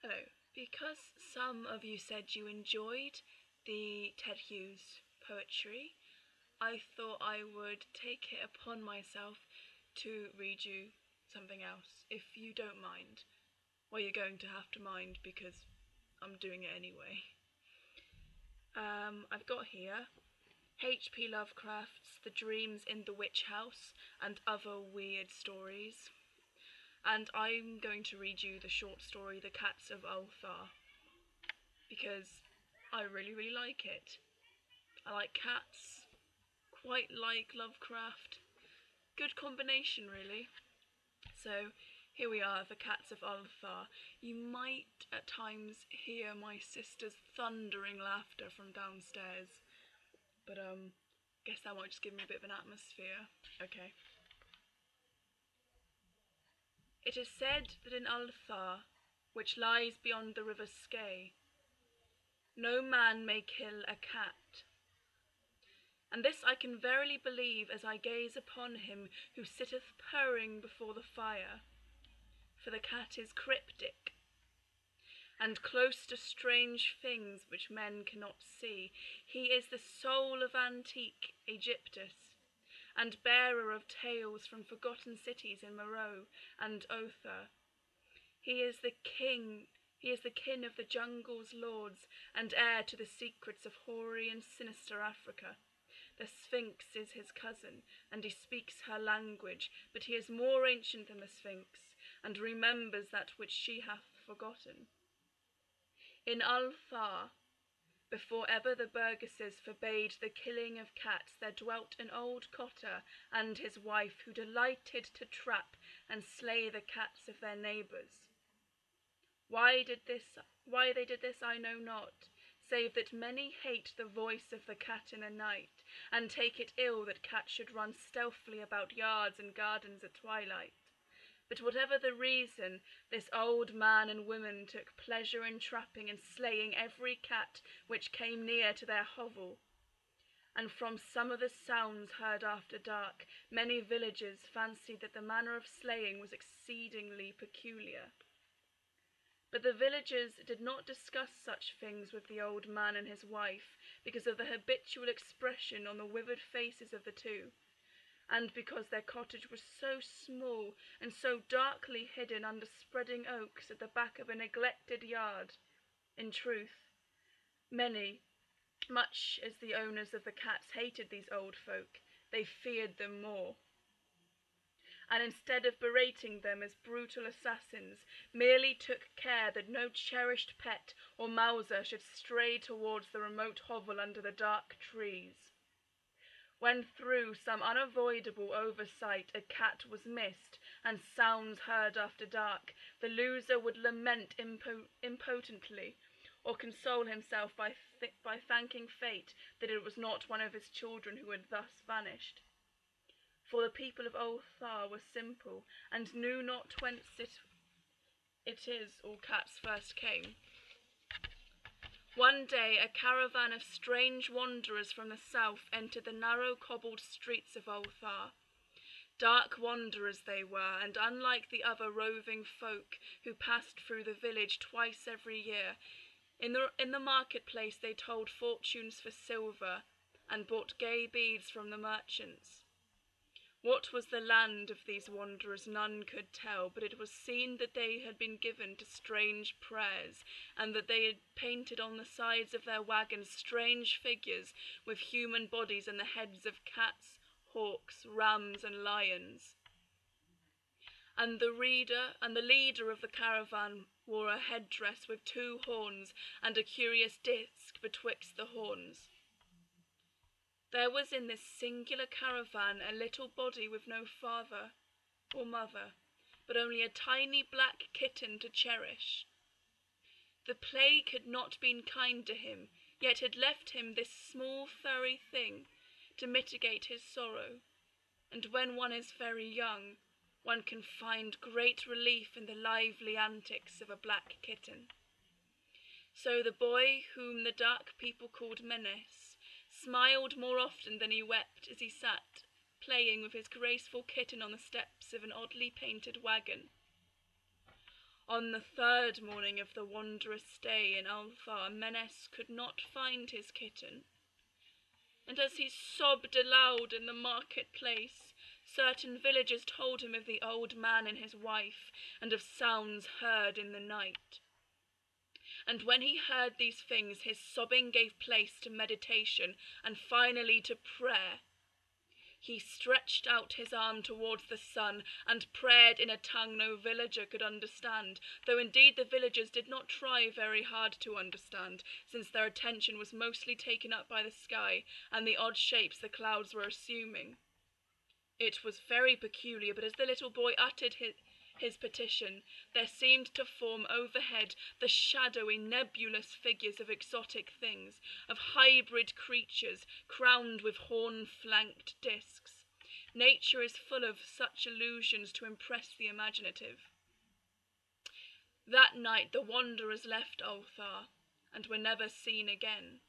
Hello. Because some of you said you enjoyed the Ted Hughes poetry, I thought I would take it upon myself to read you something else, if you don't mind. Well, you're going to have to mind because I'm doing it anyway. I've got here H.P Lovecraft's The Dreams in the Witch House and Other Weird Stories. And I'm going to read you the short story The Cats of Ulthar, because I really, really like it. I like cats, quite like Lovecraft. Good combination, really. So here we are, The Cats of Ulthar. You might at times hear my sister's thundering laughter from downstairs, but guess that might just give me a bit of an atmosphere. Okay. It is said that in Ulthar, which lies beyond the river Skye, no man may kill a cat. And this I can verily believe as I gaze upon him who sitteth purring before the fire. For the cat is cryptic, and close to strange things which men cannot see. He is the soul of antique Aegyptus, and bearer of tales from forgotten cities in Meroe and Other. He is the king of the jungle's lords, and heir to the secrets of hoary and sinister Africa. The Sphinx is his cousin, and he speaks her language, but he is more ancient than the Sphinx, and remembers that which she hath forgotten. In Ulthar, before ever the burgesses forbade the killing of cats, there dwelt an old cotter and his wife, who delighted to trap and slay the cats of their neighbours. Why they did this I know not, save that many hate the voice of the cat in the night, and take it ill that cats should run stealthily about yards and gardens at twilight. But whatever the reason, this old man and woman took pleasure in trapping and slaying every cat which came near to their hovel. And from some of the sounds heard after dark, many villagers fancied that the manner of slaying was exceedingly peculiar. But the villagers did not discuss such things with the old man and his wife, because of the habitual expression on the withered faces of the two, and because their cottage was so small and so darkly hidden under spreading oaks at the back of a neglected yard. In truth, much as the owners of the cats hated these old folk, they feared them more. And instead of berating them as brutal assassins, merely took care that no cherished pet or mouser should stray towards the remote hovel under the dark trees. When through some unavoidable oversight a cat was missed and sounds heard after dark, the loser would lament impotently, or console himself by thanking fate that it was not one of his children who had thus vanished. For the people of Ulthar were simple, and knew not whence it is all cats first came. One day a caravan of strange wanderers from the south entered the narrow cobbled streets of Ulthar. Dark wanderers they were, and unlike the other roving folk who passed through the village twice every year, in the marketplace they told fortunes for silver, and bought gay beads from the merchants. What was the land of these wanderers none could tell, but it was seen that they had been given to strange prayers, and that they had painted on the sides of their wagons strange figures with human bodies and the heads of cats, hawks, rams, and lions. And the leader of the caravan wore a headdress with two horns and a curious disc betwixt the horns. There was in this singular caravan a little body with no father or mother, but only a tiny black kitten to cherish. The plague had not been kind to him, yet had left him this small furry thing to mitigate his sorrow, and when one is very young, one can find great relief in the lively antics of a black kitten. So the boy, whom the dark people called Menace, smiled more often than he wept as he sat playing with his graceful kitten on the steps of an oddly painted wagon. On the third morning of the wanderer's stay in Ulthar, Mennes could not find his kitten, and as he sobbed aloud in the market-place, certain villagers told him of the old man and his wife, and of sounds heard in the night. And when he heard these things, his sobbing gave place to meditation, and finally to prayer. He stretched out his arm towards the sun, and prayed in a tongue no villager could understand, though indeed the villagers did not try very hard to understand, since their attention was mostly taken up by the sky, and the odd shapes the clouds were assuming. It was very peculiar, but as the little boy uttered his petition, there seemed to form overhead the shadowy, nebulous figures of exotic things, of hybrid creatures crowned with horn-flanked discs. Nature is full of such illusions to impress the imaginative. That night the wanderers left Ulthar, and were never seen again.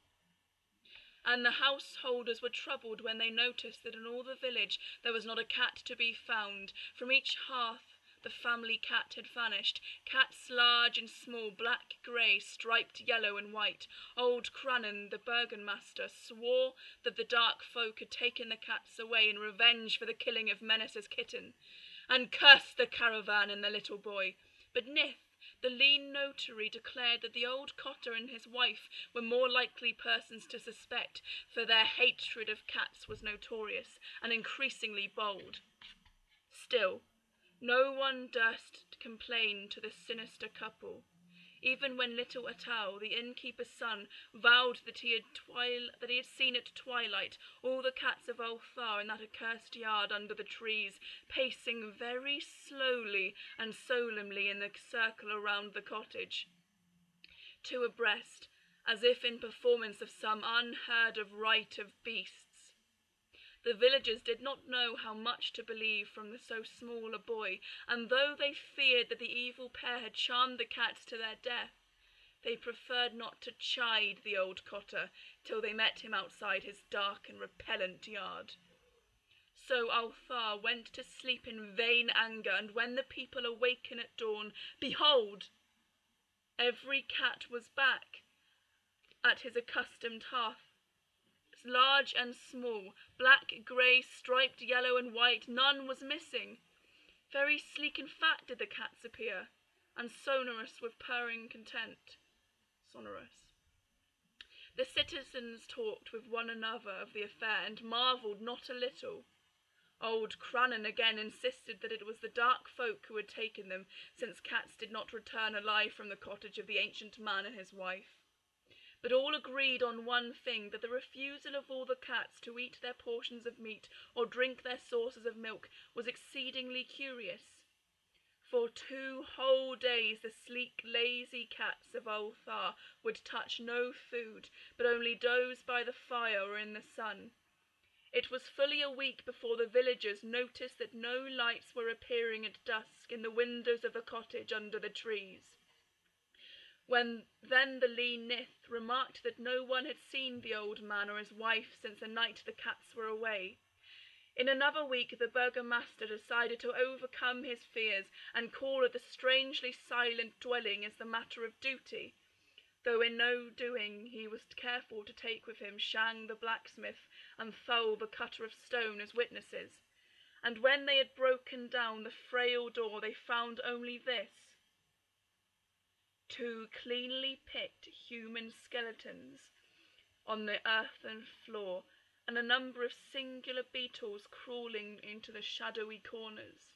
And the householders were troubled when they noticed that in all the village there was not a cat to be found. From each hearth the family cat had vanished, cats large and small, black, grey, striped yellow and white. Old Crannan, the burgomaster, swore that the dark folk had taken the cats away in revenge for the killing of Mennes's kitten, and cursed the caravan and the little boy. But Nith, the lean notary, declared that the old cotter and his wife were more likely persons to suspect, for their hatred of cats was notorious and increasingly bold. Still, no one durst complain to the sinister couple, even when little Atal, the innkeeper's son, vowed that he had seen at twilight all the cats of Ulthar in that accursed yard under the trees, pacing very slowly and solemnly in the circle around the cottage, two abreast, as if in performance of some unheard-of rite of beasts. The villagers did not know how much to believe from so small a boy, and though they feared that the evil pair had charmed the cats to their death, they preferred not to chide the old cotter till they met him outside his dark and repellent yard. So Ulthar went to sleep in vain anger, and when the people awaken at dawn, behold, every cat was back at his accustomed hearth, large and small, black, grey, striped, yellow and white, none was missing. Very sleek and fat did the cats appear, and sonorous with purring content. The citizens talked with one another of the affair, and marvelled not a little. Old Crannan again insisted that it was the dark folk who had taken them, since cats did not return alive from the cottage of the ancient man and his wife. But all agreed on one thing, that the refusal of all the cats to eat their portions of meat or drink their saucers of milk was exceedingly curious. For 2 whole days the sleek, lazy cats of Ulthar would touch no food, but only doze by the fire or in the sun. It was fully a week before the villagers noticed that no lights were appearing at dusk in the windows of the cottage under the trees. When then the lean Nith remarked that no one had seen the old man or his wife since the night the cats were away. In another week the burgomaster decided to overcome his fears and call at the strangely silent dwelling as the matter of duty, though in no doing he was careful to take with him Shang the blacksmith and Thul the cutter of stone as witnesses. And when they had broken down the frail door they found only this: 2 cleanly picked human skeletons on the earthen floor, and a number of singular beetles crawling into the shadowy corners.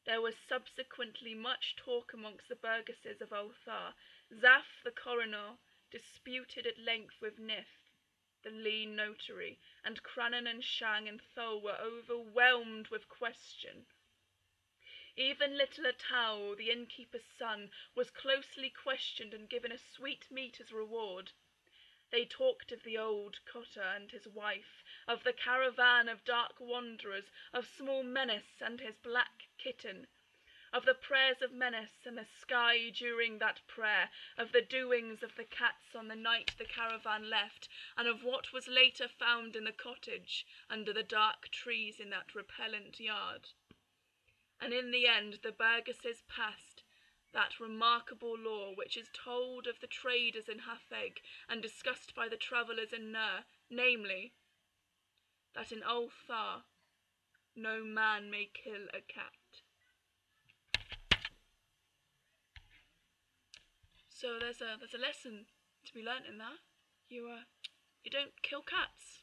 There was subsequently much talk amongst the burgesses of Ulthar. Zaf the coroner disputed at length with Nith, the lean notary, and Crannan and Shang and Thul were overwhelmed with question. Even little Atal, the innkeeper's son, was closely questioned and given a sweetmeat as reward. They talked of the old cotter and his wife, of the caravan of dark wanderers, of small Mennes and his black kitten, of the prayers of Mennes and the sky during that prayer, of the doings of the cats on the night the caravan left, and of what was later found in the cottage under the dark trees in that repellent yard. And in the end the burgesses passed that remarkable law which is told of the traders in Hafeg and discussed by the travellers in Ner, namely, that in Ulthar no man may kill a cat. So there's a lesson to be learnt in that. You don't kill cats.